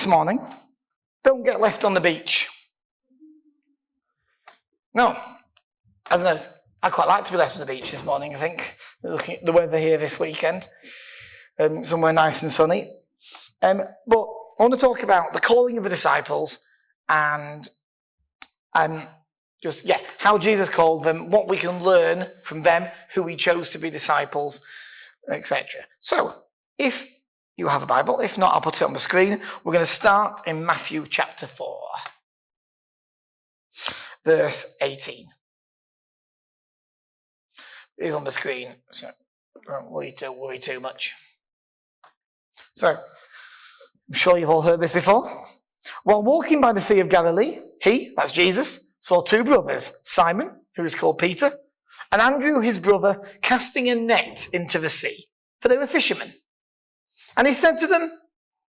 this morning, don't get left on the beach. No, I don't know. I quite like to be left on the beach this morning, I think. Looking at the weather here this weekend. Somewhere nice and sunny. But I want to talk about the calling of the disciples and how Jesus called them, what we can learn from them, who he chose to be disciples, etc. So, if you have a Bible, if not, I'll put it on the screen. We're going to start in Matthew chapter 4, verse 18. It is on the screen, so don't worry too much. So, I'm sure you've all heard this before. While walking by the Sea of Galilee, he, that's Jesus, saw two brothers, Simon, who is called Peter, and Andrew, his brother, casting a net into the sea, for they were fishermen. And he said to them,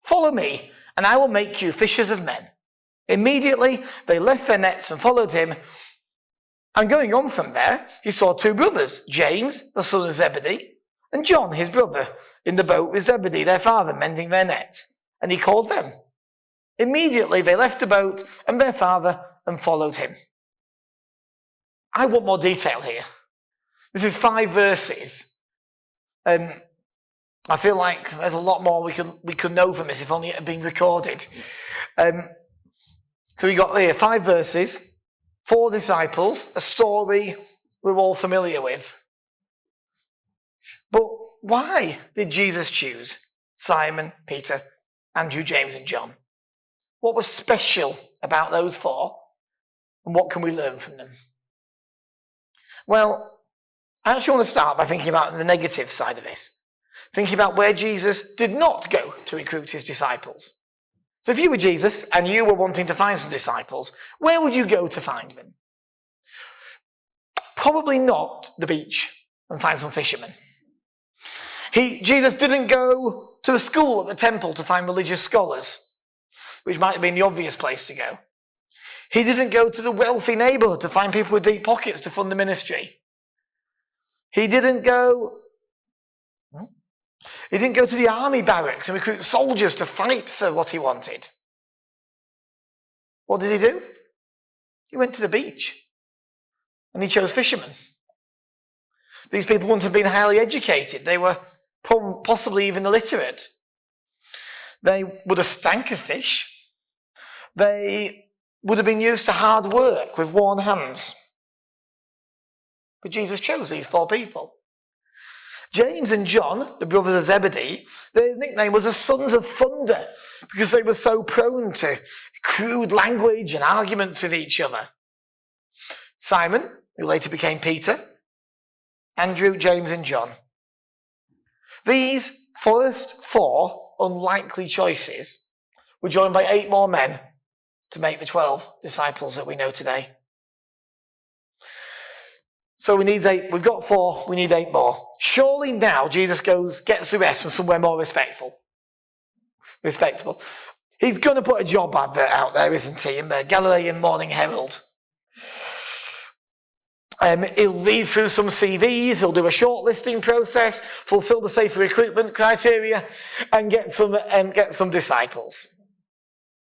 "Follow me, and I will make you fishers of men." Immediately they left their nets and followed him. And going on from there, he saw two brothers, James, the son of Zebedee, and John, his brother, in the boat with Zebedee, their father, mending their nets. And he called them. Immediately they left the boat and their father and followed him. I want more detail here. This is 5 verses. I feel like there's a lot more we could know from this if only it had been recorded. So we got here 5 verses, 4 disciples, a story we're all familiar with. But why did Jesus choose Simon, Peter, Andrew, James, and John? What was special about those 4? And what can we learn from them? Well, I actually want to start by thinking about the negative side of this. Thinking about where Jesus did not go to recruit his disciples. So if you were Jesus and you were wanting to find some disciples, where would you go to find them? Probably not the beach and find some fishermen. Jesus didn't go to the school at the temple to find religious scholars, which might have been the obvious place to go. He didn't go to the wealthy neighborhood to find people with deep pockets to fund the ministry. He didn't go to the army barracks and recruit soldiers to fight for what he wanted. What did he do? He went to the beach and he chose fishermen. These people wouldn't have been highly educated. They were possibly even illiterate. They would have stank of fish. They would have been used to hard work with worn hands. But Jesus chose these 4 people. James and John, the brothers of Zebedee, their nickname was the sons of thunder because they were so prone to crude language and arguments with each other. Simon, who later became Peter, Andrew, James, and John. These first 4 unlikely choices were joined by 8 more men to make the 12 disciples that we know today. So we need 8. We've got 4. We need 8 more. Surely now Jesus gets the rest from somewhere more respectable. He's going to put a job advert out there, isn't he? In the Galilean Morning Herald. He'll read through some CVs. He'll do a shortlisting process, fulfill the safer recruitment criteria, and get some disciples.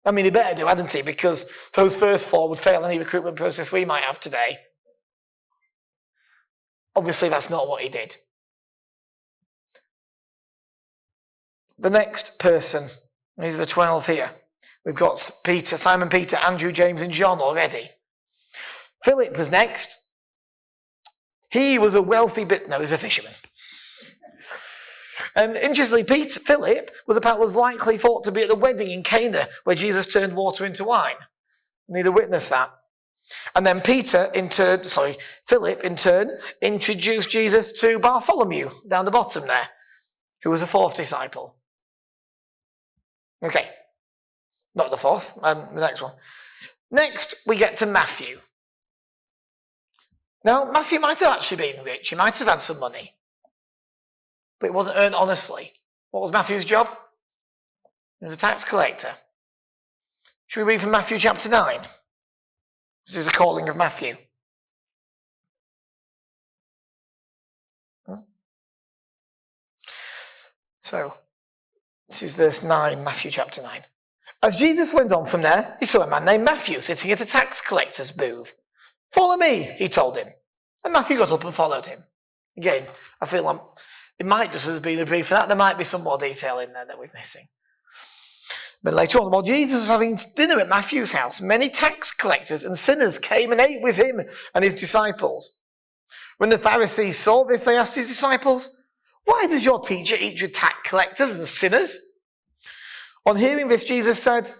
I mean, he better do, hadn't he? Because those first 4 would fail any recruitment process we might have today. Obviously, that's not what he did. The next person, these are the 12 here. We've got Simon, Peter, Andrew, James, and John already. Philip was next. He was a wealthy he's a fisherman. Interestingly, Philip was likely thought to be at the wedding in Cana where Jesus turned water into wine. We need to witness that. And then Philip in turn, introduced Jesus to Bartholomew down the bottom there, who was the 4th disciple. Okay, not the 4th, the next one. Next, we get to Matthew. Now, Matthew might have actually been rich. He might have had some money. But it wasn't earned honestly. What was Matthew's job? He was a tax collector. Should we read from Matthew chapter 9? This is the calling of Matthew. So, this is verse 9, Matthew chapter 9. As Jesus went on from there, he saw a man named Matthew sitting at a tax collector's booth. "Follow me," he told him. And Matthew got up and followed him. Again, I feel like it might just have been a brief for that. There might be some more detail in there that we're missing. But later on, while Jesus was having dinner at Matthew's house, many tax collectors and sinners came and ate with him and his disciples. When the Pharisees saw this, they asked his disciples, "Why does your teacher eat with tax collectors and sinners?" On hearing this, Jesus said,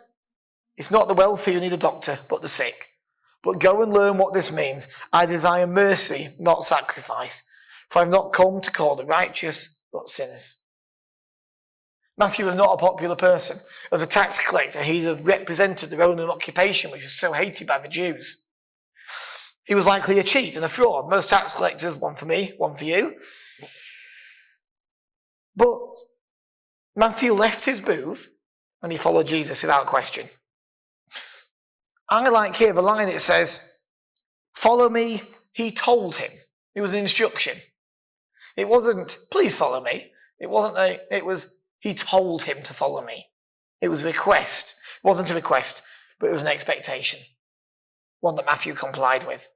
"It's not the wealthy who need a doctor, but the sick. But go and learn what this means. I desire mercy, not sacrifice. For I have not come to call the righteous, but sinners." Matthew was not a popular person. As a tax collector, he represented the Roman occupation, which was so hated by the Jews. He was likely a cheat and a fraud. Most tax collectors, one for me, one for you. But Matthew left his booth and he followed Jesus without question. I like here the line it says, "Follow me," he told him. It was an instruction. It wasn't, "Please follow me." It was, he told him to follow me. It was a request. It wasn't a request, but it was an expectation. One that Matthew complied with.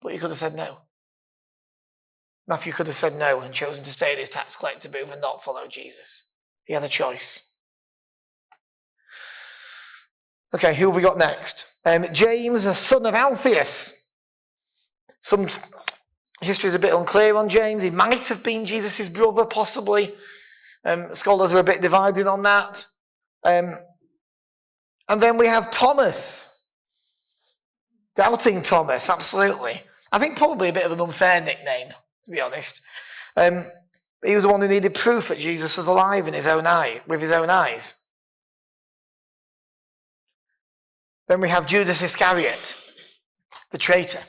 But he could have said no. Matthew could have said no and chosen to stay at his tax collector booth and not follow Jesus. He had a choice. Okay, who have we got next? James, a son of Alphaeus. Some history is a bit unclear on James. He might have been Jesus' brother, possibly. Scholars are a bit divided on that. And then we have Thomas. Doubting Thomas, absolutely. I think probably a bit of an unfair nickname, to be honest. He was the one who needed proof that Jesus was alive with his own eyes. Then we have Judas Iscariot, the traitor.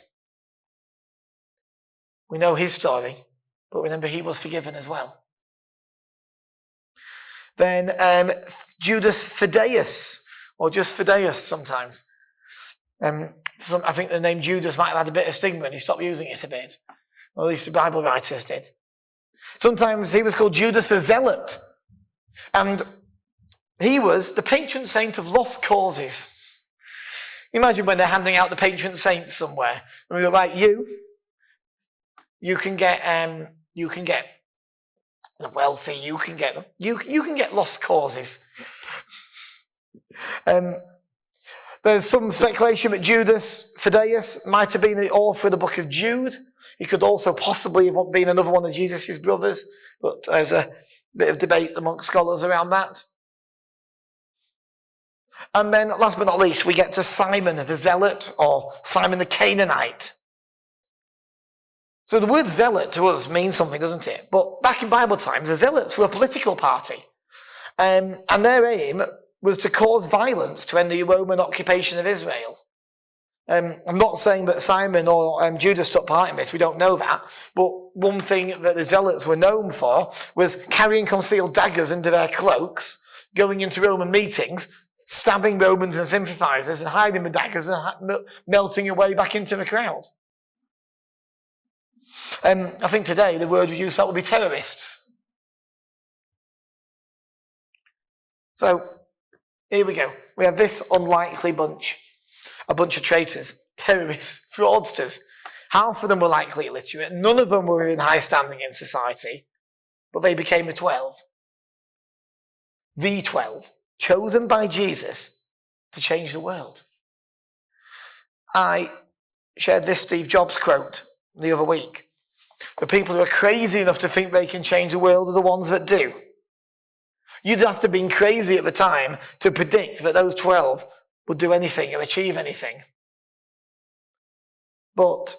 We know his story, but remember he was forgiven as well. Then Judas Thaddeus, or just Thaddeus sometimes. I think the name Judas might have had a bit of stigma and he stopped using it a bit. Or at least the Bible writers did. Sometimes he was called Judas the Zealot. And he was the patron saint of lost causes. Imagine when they're handing out the patron saints somewhere. And we're like, you can get the wealthy, you can get lost causes. There's some speculation that Judas Thaddeus might have been the author of the book of Jude. He could also possibly have been another one of Jesus' brothers, but there's a bit of debate amongst scholars around that. And then, last but not least, we get to Simon the Zealot, or Simon the Canaanite. So the word zealot to us means something, doesn't it? But back in Bible times, the Zealots were a political party. And their aim was to cause violence to end the Roman occupation of Israel. I'm not saying that Simon or Judas took part in this, we don't know that. But one thing that the Zealots were known for was carrying concealed daggers into their cloaks, going into Roman meetings, stabbing Romans and sympathizers and hiding the daggers and melting your way back into the crowd. I think today the word we use that would be terrorists. So here we go. We have this unlikely bunch. A bunch of traitors, terrorists, fraudsters. Half of them were likely illiterate. None of them were in high standing in society. But they became the 12. The 12. Chosen by Jesus to change the world. I shared this Steve Jobs quote the other week. The people who are crazy enough to think they can change the world are the ones that do. You'd have to have been crazy at the time to predict that those 12 would do anything or achieve anything. But,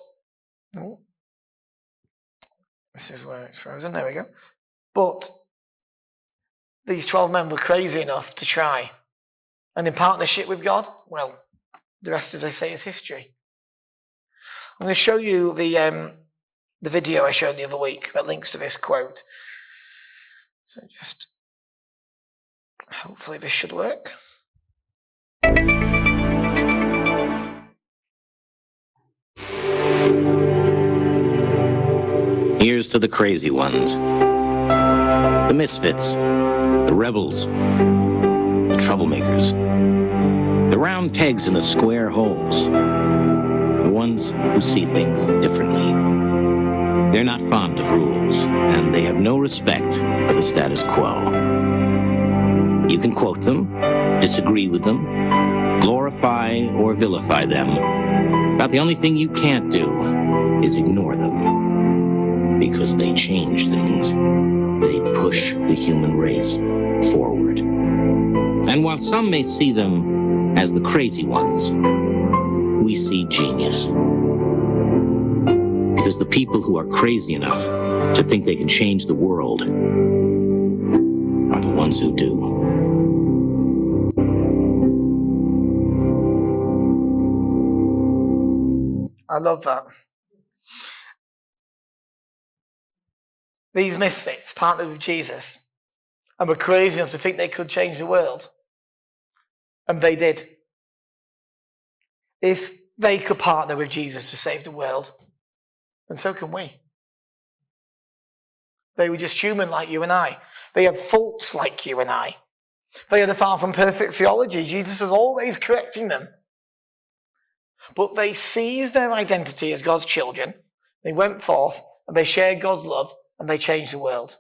this is where it's frozen, there we go. But these 12 men were crazy enough to try. And in partnership with God, well, the rest of, they say, is history. I'm going to show you the video I showed the other week that links to this quote. So just, hopefully this should work. Here's to the crazy ones, the misfits, the rebels, troublemakers. The round pegs in the square holes. The ones who see things differently. They're not fond of rules, and they have no respect for the status quo. You can quote them, disagree with them, glorify or vilify them. But the only thing you can't do is ignore them. Because they change things. They push the human race forward. And while some may see them as the crazy ones, we see genius. Because the people who are crazy enough to think they can change the world are the ones who do. I love that. These misfits partnered with Jesus and were crazy enough to think they could change the world. And they did. If they could partner with Jesus to save the world, then so can we. They were just human like you and I. They had faults like you and I. They had a far from perfect theology. Jesus was always correcting them. But they seized their identity as God's children. They went forth and they shared God's love and they changed the world.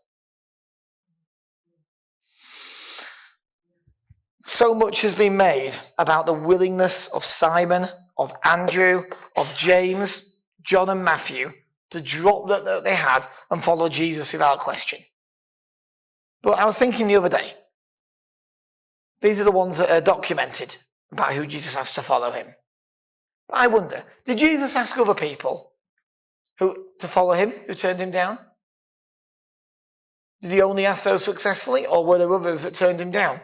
So much has been made about the willingness of Simon, of Andrew, of James, John and Matthew to drop that they had and follow Jesus without question. But I was thinking the other day, these are the ones that are documented about who Jesus asked to follow him. I wonder, did Jesus ask other people to follow him, who turned him down? Did he only ask those successfully, or were there others that turned him down?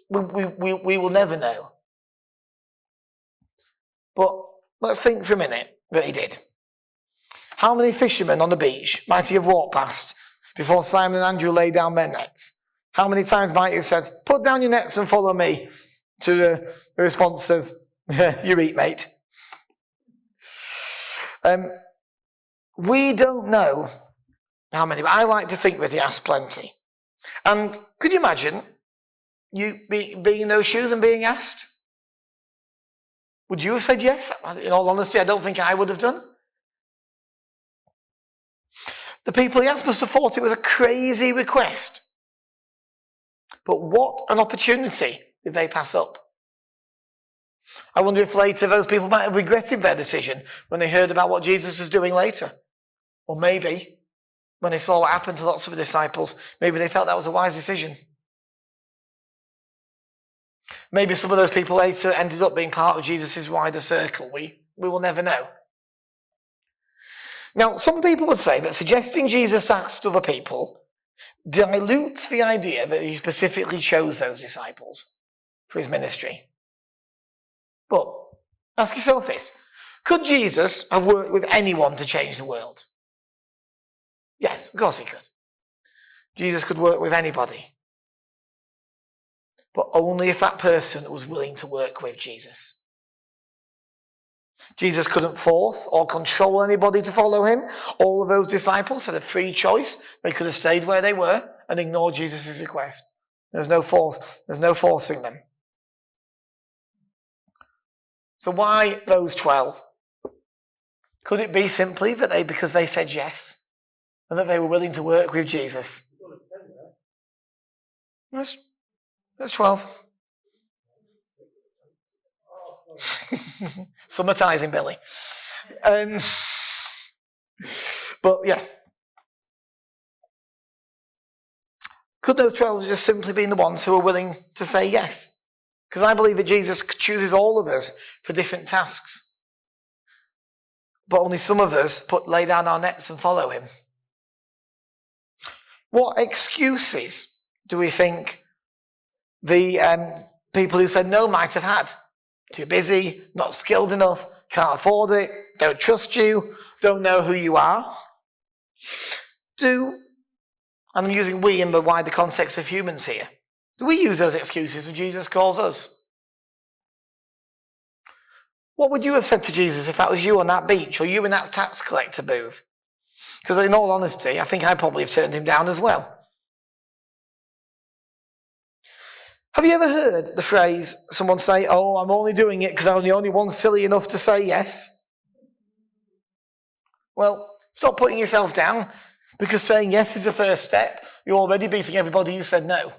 We will never know. But let's think for a minute that he did. How many fishermen on the beach might he have walked past before Simon and Andrew laid down their nets? How many times might he have said, "Put down your nets and follow me," to the response of, "You eat, mate"? We don't know how many, but I like to think that he asked plenty. And could you imagine you being in those shoes and being asked? Would you have said yes? In all honesty, I don't think I would have done. The people he asked must have thought it was a crazy request. But what an opportunity did they pass up? I wonder if later those people might have regretted their decision when they heard about what Jesus was doing later. Or maybe when they saw what happened to lots of the disciples, maybe they felt that was a wise decision. Maybe some of those people later ended up being part of Jesus' wider circle. We will never know. Now, some people would say that suggesting Jesus asked other people dilutes the idea that he specifically chose those disciples for his ministry. But ask yourself this. Could Jesus have worked with anyone to change the world? Yes, of course he could. Jesus could work with anybody. But only if that person was willing to work with Jesus. Jesus couldn't force or control anybody to follow him. All of those disciples had a free choice. They could have stayed where they were and ignored Jesus' request. There's no forcing them. So why those 12? Could it be simply that because they said yes and that they were willing to work with Jesus? That's 12. Summatising, Billy. But yeah. Could those 12 just simply been the ones who are willing to say yes? Because I believe that Jesus chooses all of us for different tasks. But only some of us lay down our nets and follow him. What excuses do we think the people who said no might have had? Too busy, not skilled enough, can't afford it, don't trust you, don't know who you are. And I'm using we in the wider context of humans here. Do we use those excuses when Jesus calls us? What would you have said to Jesus if that was you on that beach or you in that tax collector booth? Because in all honesty, I think I'd probably have turned him down as well. Have you ever heard the phrase, someone say, oh, I'm only doing it because I'm the only one silly enough to say yes? Well, stop putting yourself down, because saying yes is the first step. You're already beating everybody who said no.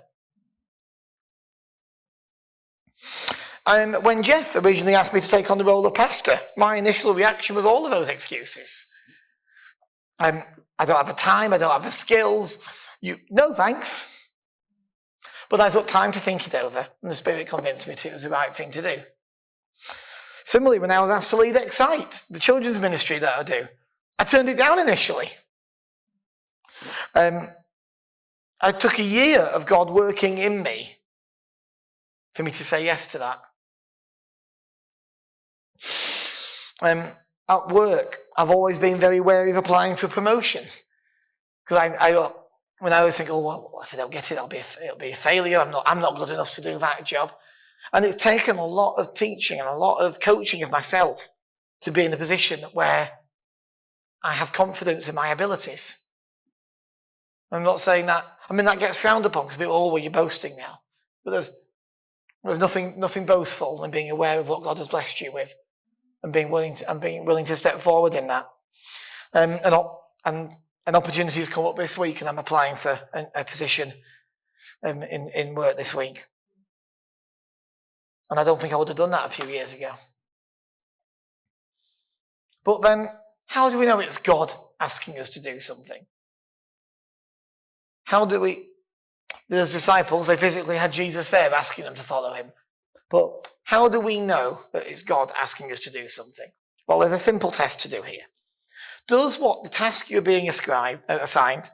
When Jeff originally asked me to take on the role of pastor, my initial reaction was all of those excuses. I don't have the time, I don't have the skills. No thanks. But I took time to think it over, and the Spirit convinced me it was the right thing to do. Similarly, when I was asked to lead Excite, the children's ministry that I do, I turned it down initially. I took a year of God working in me for me to say yes to that. At work, I've always been very wary of applying for promotion. Because when I always think, oh, well, if I don't get it, it'll be a failure. I'm not good enough to do that job. And it's taken a lot of teaching and a lot of coaching of myself to be in a position where I have confidence in my abilities. I'm not saying that. I mean, that gets frowned upon because people, oh, well, you're boasting now. But there's nothing boastful in being aware of what God has blessed you with, and being willing to step forward in that. And opportunities come up this week, and I'm applying for a position in work this week. And I don't think I would have done that a few years ago. But then, how do we know it's God asking us to do something? How do we... Those disciples, they physically had Jesus there asking them to follow him. But how do we know that it's God asking us to do something? Well, there's a simple test to do here. Does what the task you're being assigned,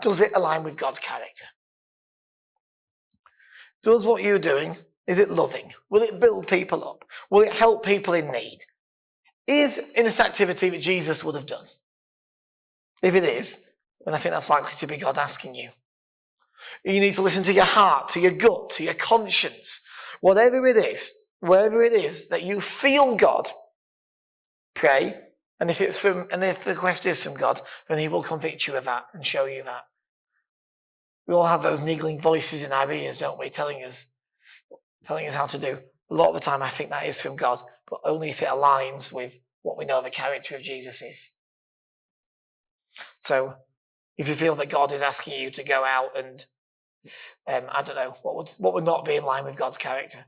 does it align with God's character? Does what you're doing, is it loving? Will it build people up? Will it help people in need? Is in this activity that Jesus would have done? If it is, then I think that's likely to be God asking you. You need to listen to your heart, to your gut, to your conscience. Wherever it is that you feel God, pray. And if the request is from God, then he will convict you of that and show you that. We all have those niggling voices in our ears, don't we, telling us how to do. A lot of the time I think that is from God, but only if it aligns with what we know the character of Jesus is. So, if you feel that God is asking you to go out and, I don't know, what would not be in line with God's character?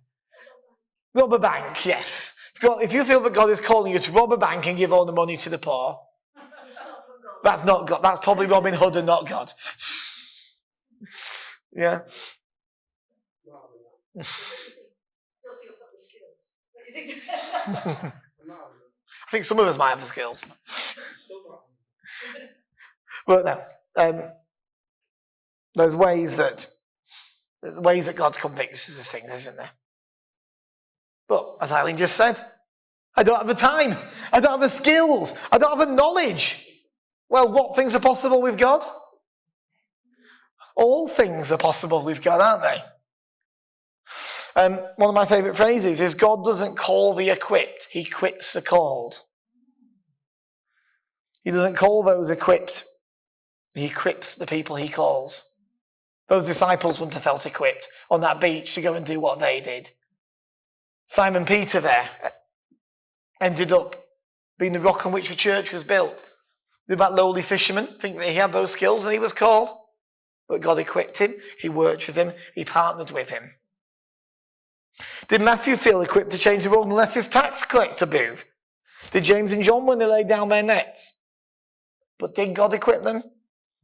Rob a bank, yes. If you feel that God is calling you to rob a bank and give all the money to the poor, that's not God. That's probably Robin Hood and not God. Yeah. I think some of us might have the skills. But no. There's ways that God convicts us of things, isn't there? But, as Eileen just said, I don't have the time. I don't have the skills. I don't have the knowledge. Well, what things are possible with God? All things are possible with God, aren't they? One of my favourite phrases is, God doesn't call the equipped, he equips the called. He doesn't call those equipped, he equips the people he calls. Those disciples wouldn't have felt equipped on that beach to go and do what they did. Simon Peter there ended up being the rock on which the church was built. Did that lowly fisherman think that he had those skills and he was called? But God equipped him, he worked with him, he partnered with him. Did Matthew feel equipped to change the world and let his tax collector move? Did James and John when they laid down their nets? But did God equip them?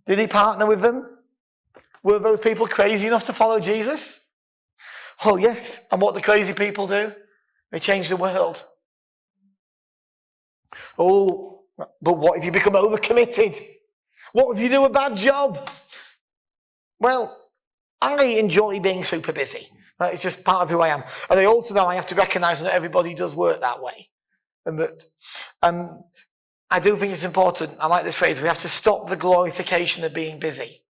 Did he partner with them? Were those people crazy enough to follow Jesus? Oh yes, and what do crazy people do? They change the world. Oh, but what if you become overcommitted? What if you do a bad job? Well, I enjoy being super busy. It's just part of who I am. And I also know I have to recognise that everybody does work that way. And that I do think it's important, I like this phrase, we have to stop the glorification of being busy.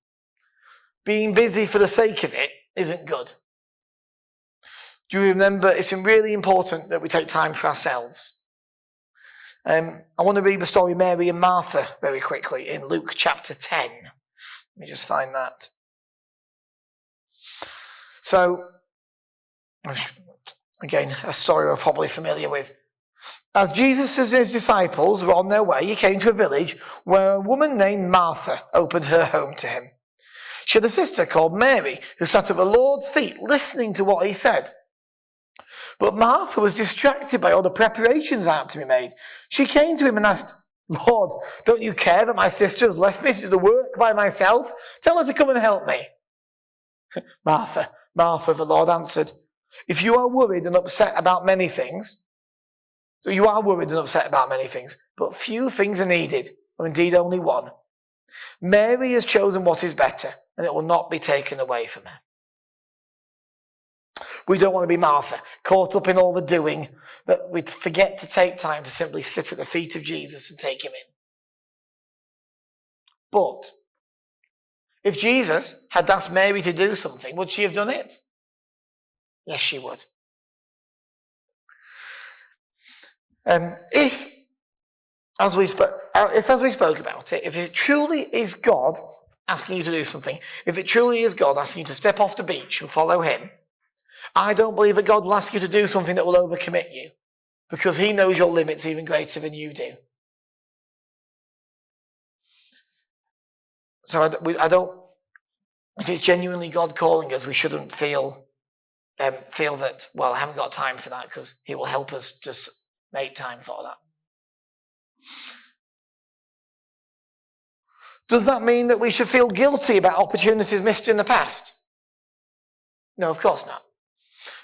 Being busy for the sake of it isn't good. Do you remember, it's really important that we take time for ourselves. I want to read the story of Mary and Martha very quickly in Luke chapter 10. Let me just find that. So, Again, a story we're probably familiar with. As Jesus and his disciples were on their way, he came to a village where a woman named Martha opened her home to him. She had a sister called Mary who sat at the Lord's feet listening to what he said. But Martha was distracted by all the preparations that had to be made. She came to him and asked, "Lord, don't you care that my sister has left me to do the work by myself? Tell her to come and help me." "Martha, Martha," the Lord answered, "if you are worried and upset about many things," so you are worried and upset about many things, "but few things are needed, or indeed only one. Mary has chosen what is better, and it will not be taken away from her." We don't want to be Martha, caught up in all the doing, that we forget to take time to simply sit at the feet of Jesus and take him in. But if Jesus had asked Mary to do something, would she have done it? Yes, she would. If, as we spoke about it, if it truly is God asking you to do something, if it truly is God asking you to step off the beach and follow him, I don't believe that God will ask you to do something that will overcommit you, because he knows your limits even greater than you do. So I don't, if it's genuinely God calling us, we shouldn't feel that, well, I haven't got time for that, because he will help us just make time for that. Does that mean that we should feel guilty about opportunities missed in the past? No, of course not.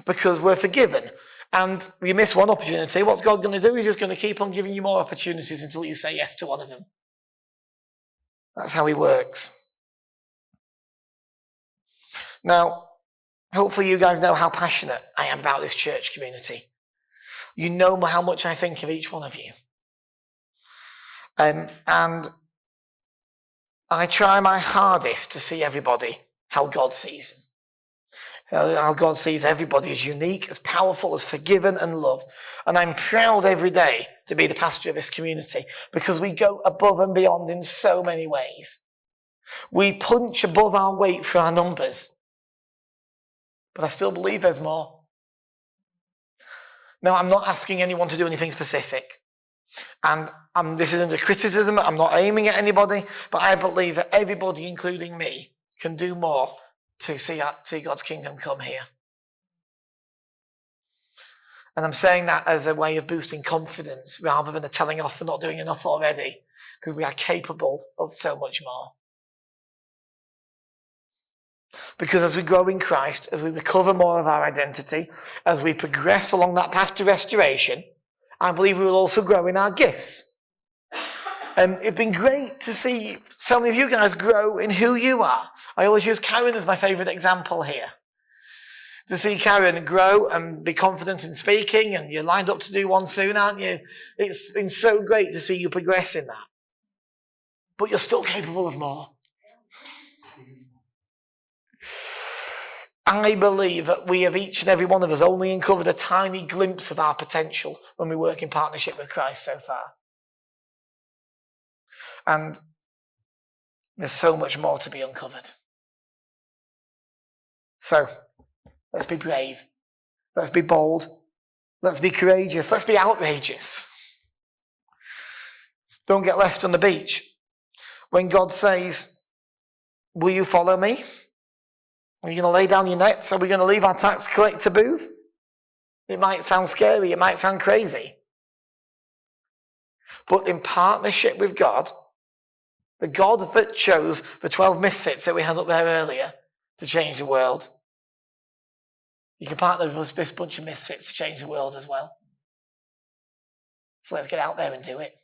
Because we're forgiven. And you miss one opportunity, what's God going to do? He's just going to keep on giving you more opportunities until you say yes to one of them. That's how he works. Now, hopefully you guys know how passionate I am about this church community. You know how much I think of each one of you. And I try my hardest to see everybody how God sees them. How God sees everybody as unique, as powerful, as forgiven and loved. And I'm proud every day to be the pastor of this community, because we go above and beyond in so many ways. We punch above our weight for our numbers. But I still believe there's more. Now, I'm not asking anyone to do anything specific. And this isn't a criticism, I'm not aiming at anybody, but I believe that everybody, including me, can do more to see God's kingdom come here. And I'm saying that as a way of boosting confidence rather than a telling off for not doing enough already, because we are capable of so much more. Because as we grow in Christ, as we recover more of our identity, as we progress along that path to restoration, I believe we will also grow in our gifts. It's been great to see so many of you guys grow in who you are. I always use Karen as my favourite example here. To see Karen grow and be confident in speaking, and you're lined up to do one soon, aren't you? It's been so great to see you progress in that. But you're still capable of more. I believe that we have, each and every one of us, only uncovered a tiny glimpse of our potential when we work in partnership with Christ so far. And there's so much more to be uncovered. So, let's be brave. Let's be bold. Let's be courageous. Let's be outrageous. Don't get left on the beach. When God says, "Will you follow me? Are you going to lay down your nets? Are we going to leave our tax collector booth?" It might sound scary. It might sound crazy. But in partnership with God, the God that chose the 12 misfits that we had up there earlier to change the world, you can partner with this bunch of misfits to change the world as well. So let's get out there and do it.